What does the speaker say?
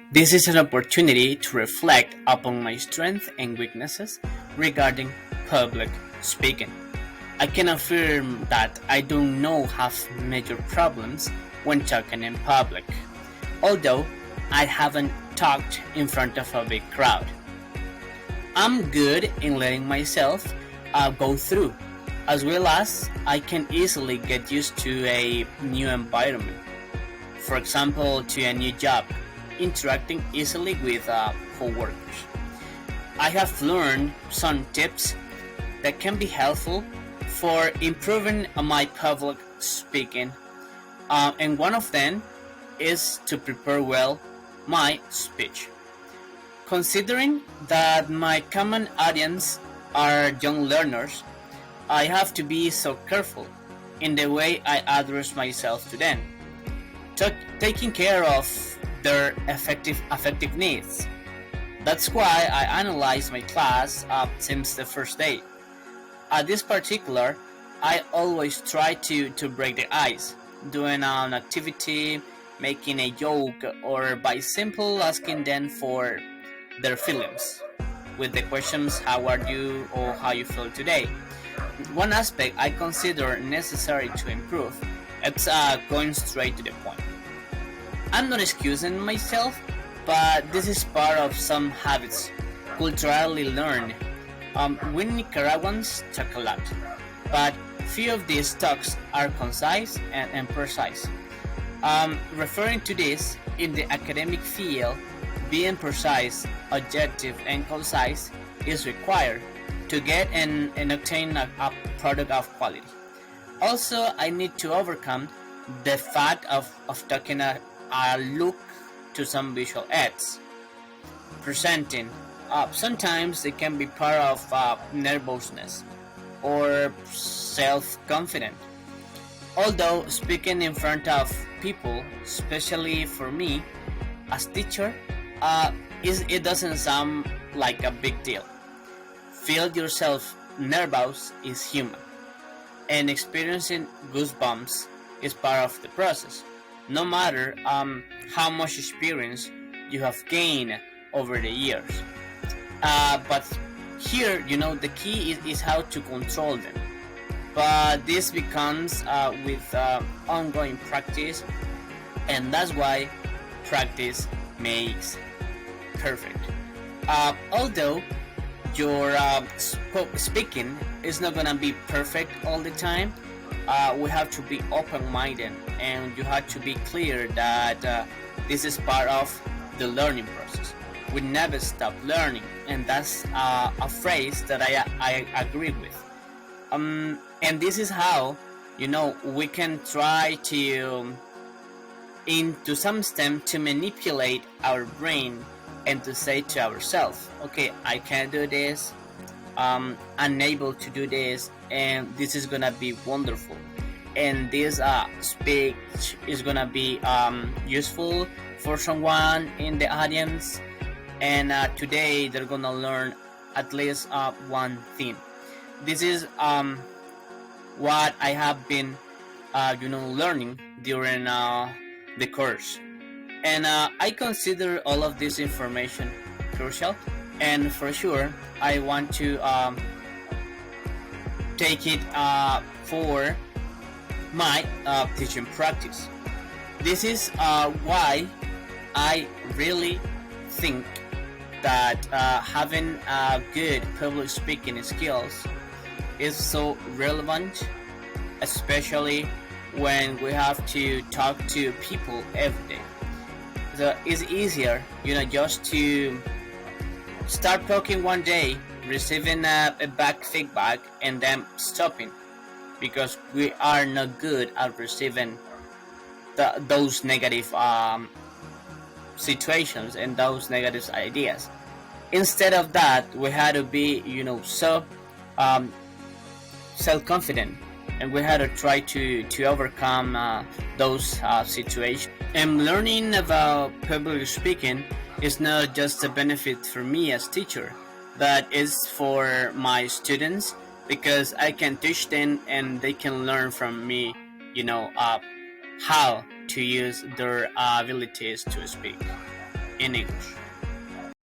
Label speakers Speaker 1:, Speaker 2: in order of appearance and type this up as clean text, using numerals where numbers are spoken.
Speaker 1: This is an opportunity to reflect upon my strengths and weaknesses regarding public speaking. I can affirm that I do not have major problems when talking in public, although I haven't talked in front of a big crowd. I'm good in letting myself go through, as well as I can easily get used to a new environment. For example, to a new job, interacting easily with coworkers. I have learned some tips that can be helpful for improving my public speaking, and one of them is to prepare well my speech. Considering that my common audience are young learners, I have to be so careful in the way I address myself to them, taking care of their affective needs. That's why I analyze my class since the first day. At this particular, I always try to break the ice, doing an activity, making a joke, or by simple asking them for their feelings with the questions how are you or how you feel today. One aspect I consider necessary to improve is going straight to the point. I'm not excusing myself, but this is part of some habits culturally learned. We Nicaraguans talk a lot, but few of these talks are concise and precise. Referring to this, in the academic field, being precise, objective, and concise is required to get and obtain a product of quality. Also, I need to overcome the fact of talking a look to some visual aids. Presenting. Sometimes it can be part of nervousness or self confidence. Although speaking in front of people, especially for me as teacher, it doesn't sound like a big deal. Feel yourself nervous is human, and experiencing goosebumps is part of the process. No matter how much experience you have gained over the years. But here, the key is how to control them. But this becomes with ongoing practice, and that's why practice makes perfect. Although your speaking is not gonna be perfect all the time, we have to be open-minded, and you have to be clear that this is part of the learning process. We never stop learning, and that's a phrase that I agree with. And this is how we can try to, into some extent, to manipulate our brain and to say to ourselves, okay, I can do this, unable to do this, and this is gonna be wonderful, and this speech is gonna be useful for someone in the audience, and today they're gonna learn at least one thing. This is what I have been learning during the course, and I consider all of this information crucial, and for sure I want to take it for my teaching practice. This is why I really think that having good public speaking skills is so relevant, especially when we have to talk to people every day. So it's easier, just to start talking one day, receiving a back feedback, and then stopping because we are not good at receiving those negative situations and those negative ideas. Instead of that, we had to be, so um, self-confident, and we had to try to overcome those situations. And learning about public speaking is not just a benefit for me as teacher, but is for my students because I can teach them and they can learn from me, how to use their abilities to speak. in English.